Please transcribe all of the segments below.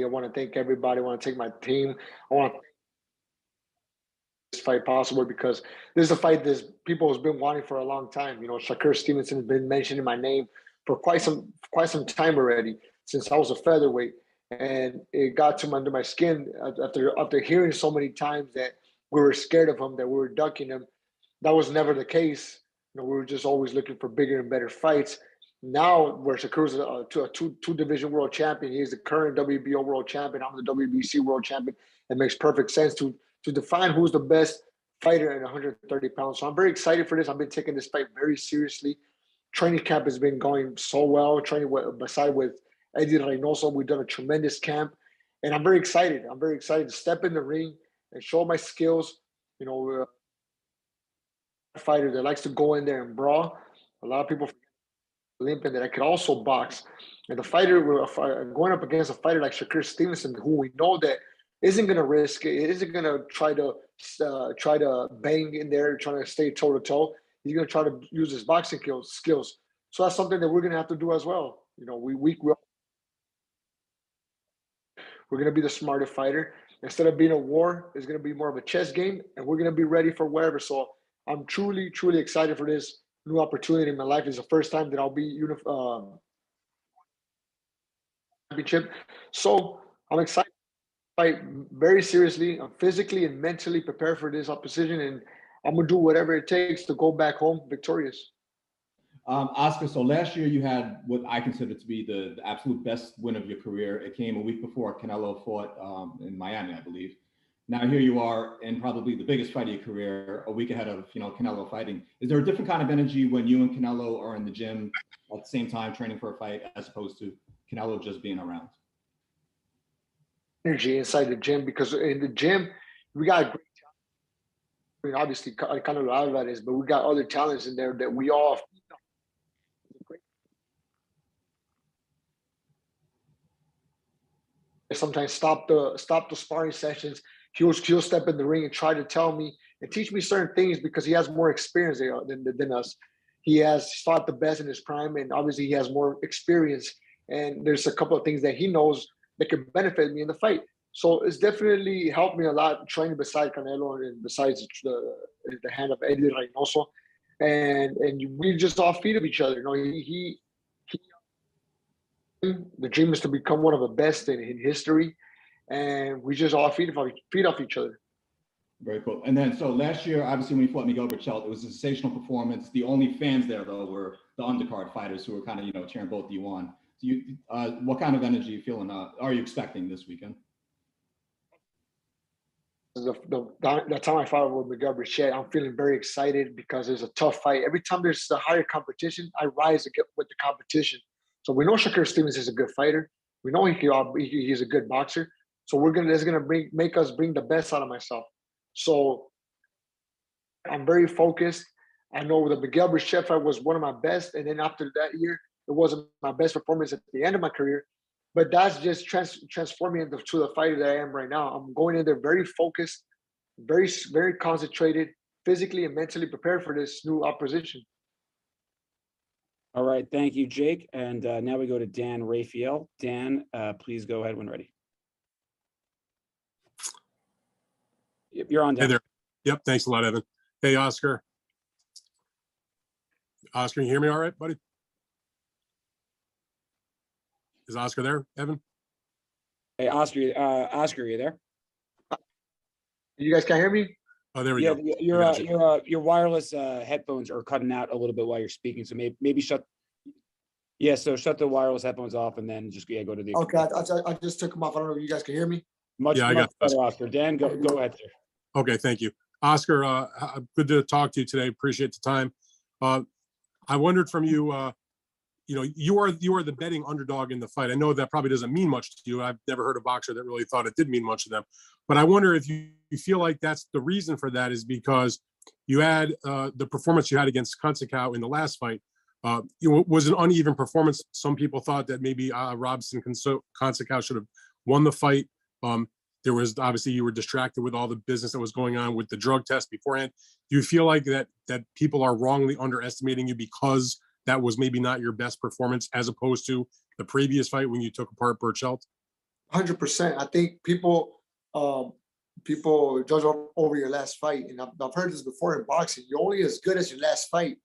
I want to thank everybody. I want to thank my team. I want to thank this fight possible because this is a fight that people has been wanting for a long time. Shakur Stevenson has been mentioning my name for quite some time already, since I was a featherweight, and it got to under my skin after hearing so many times that we were scared of him, that we were ducking him. That was never the case. We were just always looking for bigger and better fights. Now, where Shakur's a two division world champion, he's the current WBO world champion. I'm the WBC world champion. It makes perfect sense to define who's the best fighter at 130 pounds. So I'm very excited for this. I've been taking this fight very seriously. Training camp has been going so well. Training beside with Eddie Reynoso, we've done a tremendous camp, and I'm very excited. I'm very excited to step in the ring and show my skills. A fighter that likes to go in there and brawl. A lot of people Olympian that I could also box, and the fighter going up against a fighter like Shakur Stevenson, who we know that isn't going to risk it, isn't going to try to bang in there, trying to stay toe to toe. He's going to try to use his boxing skills. So that's something that we're going to have to do as well. We're going to be the smarter fighter. Instead of being a war, it's going to be more of a chess game, and we're going to be ready for whatever. So I'm truly, truly excited for this new opportunity in my life. It's the first time that I'll be championship. So I'm excited to fight very seriously. I'm physically and mentally prepared for this opposition, and I'm going to do whatever it takes to go back home victorious. Oscar, so last year you had what I consider to be the absolute best win of your career. It came a week before Canelo fought in Miami, I believe. Now here you are in probably the biggest fight of your career, a week ahead of Canelo fighting. Is there a different kind of energy when you and Canelo are in the gym at the same time training for a fight, as opposed to Canelo just being around? Energy inside the gym, because in the gym we got great talent. Obviously Canelo Alvarez, but we got other talents in there that we all sometimes stop the sparring sessions. He'll step in the ring and try to tell me and teach me certain things because he has more experience than us. He has fought the best in his prime, and obviously he has more experience. And there's a couple of things that he knows that could benefit me in the fight. So it's definitely helped me a lot training beside Canelo and besides the hand of Eddie Reynoso. And we just all feed of each other. The dream is to become one of the best in history, and we just all feed off each other. Very cool. And then, so last year, obviously, when you fought Miguel Berchelt, it was a sensational performance. The only fans there, though, were the undercard fighters who were kind of, cheering both of you on. So what kind of energy are you feeling? Are you expecting this weekend? The time I fought with Miguel Berchelt, I'm feeling very excited because it's a tough fight. Every time there's a higher competition, I rise with the competition. So we know Shakur Stevens is a good fighter. We know he's a good boxer. So it's gonna make us bring the best out of myself. So I'm very focused. I know the Miguel Berchelt fight was one of my best, and then after that year, it wasn't my best performance at the end of my career. But that's just transformed me into the fighter that I am right now. I'm going in there very focused, very, very concentrated, physically and mentally prepared for this new opposition. All right, thank you, Jake. And now we go to Dan Raphael. Dan, please go ahead when ready. You're on, Dan. Hey there. Yep, thanks a lot, Evan. Hey, Oscar. Oscar, can you hear me all right, buddy? Is Oscar there, Evan? Hey, Oscar, are you there? You guys can hear me? Oh, there we go. Your wireless headphones are cutting out a little bit while you're speaking, so maybe shut. Yeah, so shut the wireless headphones off and then just go to the. Okay, I just took them off. I don't know if you guys can hear me. Much better, Oscar. Dan, go ahead, sir. Okay, thank you, Oscar. Good to talk to you today. Appreciate the time. I wondered from you. You are the betting underdog in the fight. I know that probably doesn't mean much to you. I've never heard a boxer that really thought it did mean much to them. But I wonder if you feel like that's the reason for that is because you had the performance you had against Consecao in the last fight. It was an uneven performance. Some people thought that maybe Robson Consecao should have won the fight. There was obviously you were distracted with all the business that was going on with the drug test beforehand. Do you feel like that people are wrongly underestimating you because that was maybe not your best performance as opposed to the previous fight when you took apart Berchelt? 100%. I think people judge over your last fight, and I've heard this before in boxing. You're only as good as your last fight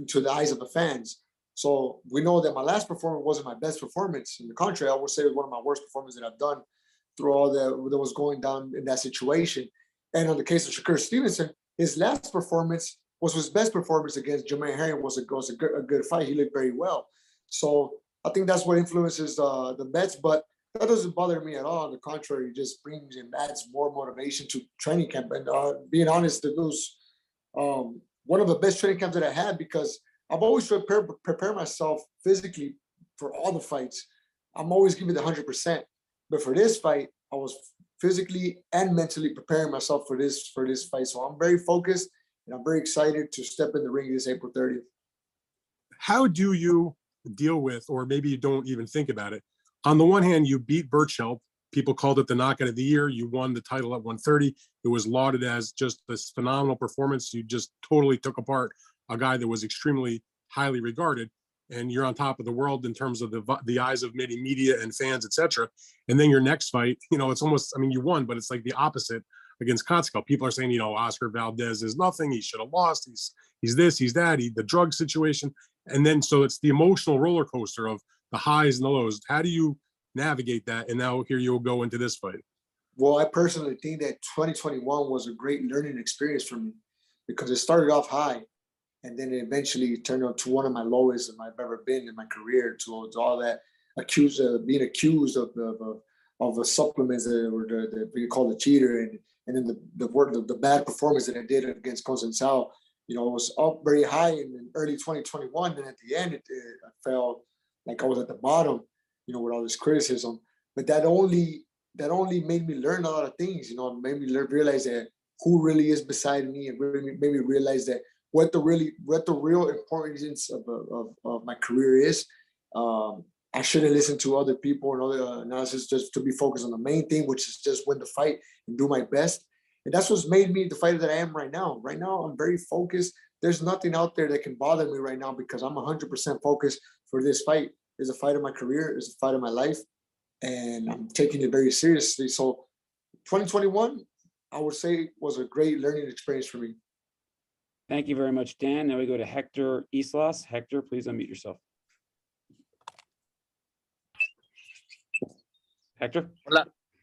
to the eyes of the fans. So we know that my last performance wasn't my best performance. On the contrary, I would say it was one of my worst performances that I've done through all that was going down in that situation. And on the case of Shakur Stevenson, his last performance was his best performance against Jermaine Herring. Was a good fight. He looked very well. So I think that's what influences the bets, but that doesn't bother me at all. On the contrary, it just brings and adds more motivation to training camp. And being honest, it was one of the best training camps that I had, because I've always tried to prepare myself physically for all the fights. I'm always giving the 100%. But for this fight, I was physically and mentally preparing myself for this fight. So I'm very focused, and I'm very excited to step in the ring this April 30th. How do you deal with, or maybe you don't even think about it? On the one hand, you beat Burchell. People called it the knockout of the year. You won the title at 130. It was lauded as just this phenomenal performance. You just totally took apart a guy that was extremely highly regarded, and you're on top of the world in terms of the eyes of many media and fans, etc. And then your next fight, it's almost, you won, but it's like the opposite against Kotsko. People are saying, Oscar Valdez is nothing. He should have lost. He's this, he's that, the drug situation. And then, so it's the emotional roller coaster of the highs and the lows. How do you navigate that? And now here you'll go into this fight. Well, I personally think that 2021 was a great learning experience for me, because it started off high, and then it eventually turned out to one of my lowest I've ever been in my career, to all that being accused of the supplements that were we call the cheater, and then the bad performance that I did against Consensao. It was up very high in early 2021, and at the end, I felt like I was at the bottom, with all this criticism. But that only made me learn a lot of things. It made me realize that who really is beside me, and really made me realize that what the real importance of my career is. I shouldn't listen to other people and other analysis, just to be focused on the main thing, which is just win the fight and do my best. And that's what's made me the fighter that I am right now. Right now, I'm very focused. There's nothing out there that can bother me right now, because I'm 100% focused for this fight. It's a fight of my career. It's a fight of my life. And I'm taking it very seriously. So 2021, I would say, was a great learning experience for me. Thank you very much, Dan. Now we go to Hector Islas. Hector, please unmute yourself. Hector.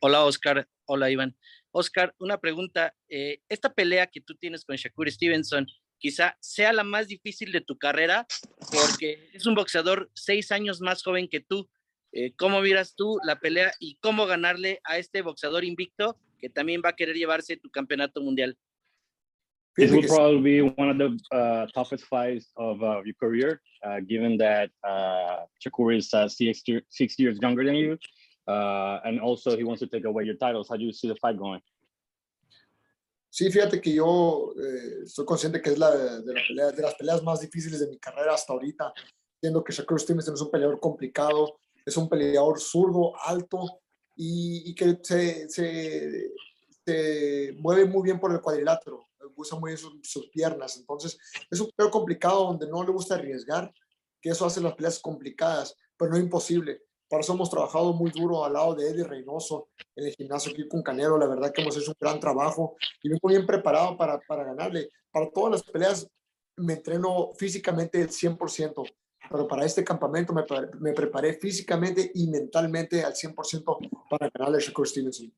Hola, Oscar. Hola, Iván. Oscar, una pregunta. Esta pelea que tú tienes con Shakur Stevenson quizá sea la más difícil de tu carrera, porque es un boxeador 6 años más joven que tú. ¿Cómo miras tú la pelea y cómo ganarle a este boxeador invicto que también va a querer llevarse tu campeonato mundial? This will probably be one of the toughest fights of your career, given that Shakur is 6 years younger than you, and also he wants to take away your titles. How do you see the fight going? Sí, fíjate que yo estoy consciente que es de las peleas más difíciles de mi carrera hasta ahorita. Entiendo que Shakur Stevenson es un peleador complicado, es un peleador zurdo, alto, y que se mueve muy bien por el cuadrilátero, usa muy bien sus piernas. Entonces es un peleador complicado donde no le gusta arriesgar, que eso hace las peleas complicadas, pero no imposible. Por eso hemos trabajado muy duro al lado de él y Reynoso en el gimnasio aquí con Canelo. La verdad que hemos hecho un gran trabajo y vengo bien preparado para ganarle. Para todas las peleas me entreno físicamente el 100%, pero para este campamento me preparé físicamente y mentalmente al 100% para ganarle a Shakur Stevenson.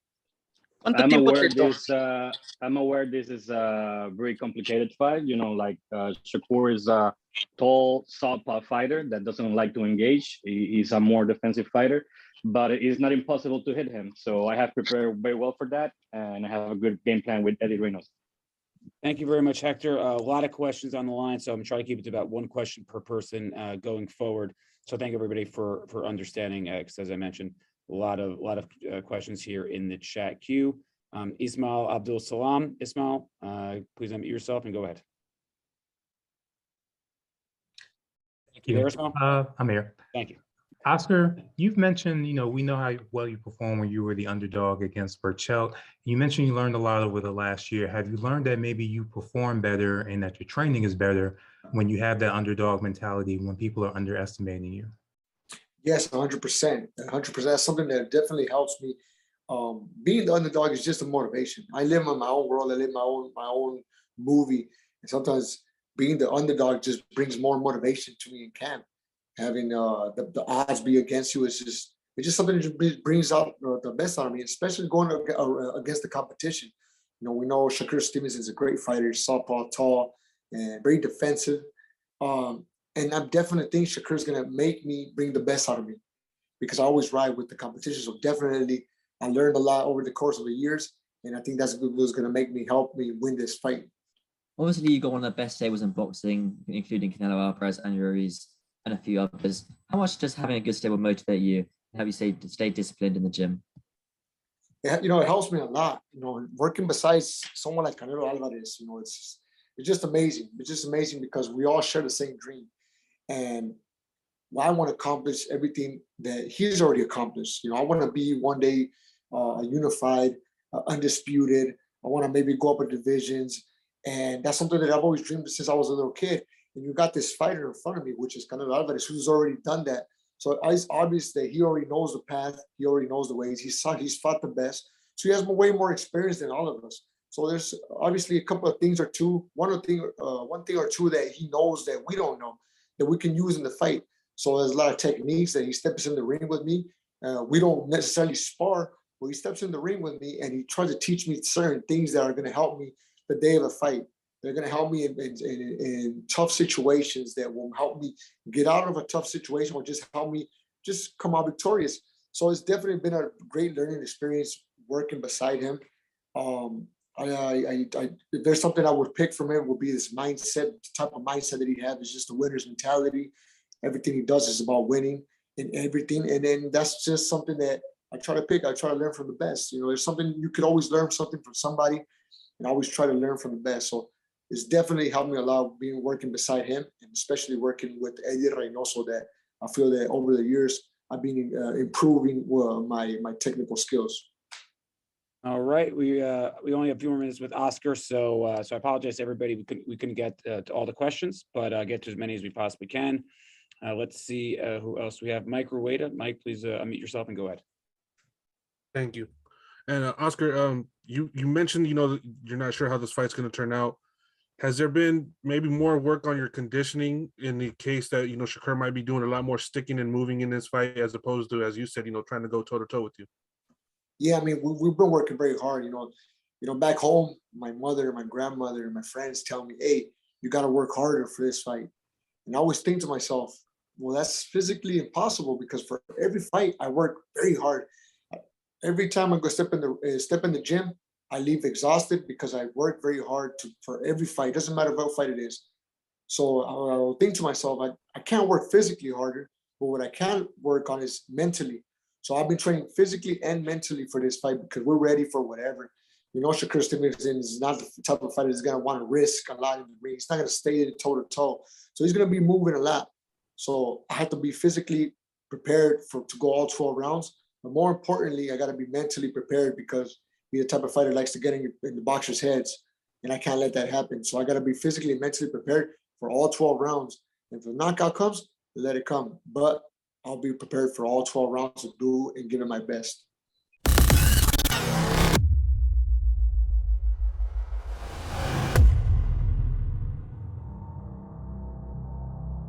I'm aware this is a very complicated fight. Shakur is a tall, southpaw fighter that doesn't like to engage. He's a more defensive fighter, but it's not impossible to hit him. So I have prepared very well for that, and I have a good game plan with Eddie Reynoso. Thank you very much, Hector. A lot of questions on the line, so I'm trying to keep it to about one question per person going forward. So thank everybody for understanding, because as I mentioned, a lot of questions here in the chat queue. Ismail Abdul Salam. Ismail, please unmute yourself and go ahead. Thank you. There, Ismail? I'm here. Thank you. Oscar, you've mentioned, we know how well you performed when you were the underdog against Burchell. You mentioned you learned a lot over the last year. Have you learned that maybe you perform better and that your training is better when you have that underdog mentality, when people are underestimating you? Yes, 100%. 100%. That's something that definitely helps me. Being the underdog is just a motivation. I live in my own world. I live my own movie, and sometimes being the underdog just brings more motivation to me in camp. Having the odds be against you is just it's just something that brings out the best out of me, especially going against the competition. We know Shakur Stevenson is a great fighter, southpaw, tall, and very defensive. Um, and I definitely think Shakur is gonna make me bring the best out of me because I always ride with the competition. So definitely, I learned a lot over the course of the years, and I think that's what's gonna help me win this fight. Obviously, you got one of the best stables in boxing, including Canelo Alvarez and Ruiz and a few others. How much does having a good stable motivate you and help you stay disciplined in the gym? It helps me a lot. Working besides someone like Canelo Alvarez, it's just amazing. It's just amazing because we all share the same dream, and I want to accomplish everything that he's already accomplished. I want to be one day unified, undisputed. I want to maybe go up in divisions, and that's something that I've always dreamed of since I was a little kid. And you got this fighter in front of me, which is Canelo Alvarez, who's already done that. So it's obvious that he already knows the path. He already knows the ways. He's fought the best. So he has way more experience than all of us. So there's obviously a couple of things or two, one thing or two that he knows that we don't know that we can use in the fight. So there's a lot of techniques that he steps in the ring with me. We don't necessarily spar, but he steps in the ring with me and he tries to teach me certain things that are going to help me the day of the fight. They're going to help me in tough situations that will help me get out of a tough situation or just help me just come out victorious. So it's definitely been a great learning experience working beside him. If there's something I would pick from him, would be this mindset, the type of mindset that he has is just a winner's mentality. Everything he does is about winning and everything. And then that's just something that I try to pick. I try to learn from the best. There's something you could always learn something from somebody, and I always try to learn from the best. So it's definitely helped me a lot working beside him, and especially working with Eddie Reynoso. That I feel that over the years I've been improving my technical skills. All right, we only have a few more minutes with Oscar, so I apologize to everybody. We couldn't get to all the questions, but get to as many as we possibly can. Let's see who else we have. Mike Rueda. Mike, please unmute yourself and go ahead. Thank you. And Oscar, you mentioned you're not sure how this fight's going to turn out. Has there been maybe more work on your conditioning in the case that Shakur might be doing a lot more sticking and moving in this fight as opposed to, as you said, trying to go toe to toe with you? Yeah, I mean, we've been working very hard. Back home, my mother, my grandmother, and my friends tell me, "Hey, you got to work harder for this fight." And I always think to myself, well, that's physically impossible because for every fight, I work very hard. Every time I go step in the gym, I leave exhausted because I work very hard for every fight. It doesn't matter what fight it is. So I'll think to myself, I can't work physically harder, but what I can work on is mentally. So I've been training physically and mentally for this fight because we're ready for whatever. Shakur Stevenson is not the type of fighter that's going to want to risk a lot in the ring. He's not going to stay toe to toe. So he's going to be moving a lot. So I have to be physically prepared to go all 12 rounds. But more importantly, I got to be mentally prepared because he's the type of fighter that likes to get in the boxers' heads, and I can't let that happen. So I got to be physically and mentally prepared for all 12 rounds. And if the knockout comes, let it come. But I'll be prepared for all 12 rounds to do and give it my best.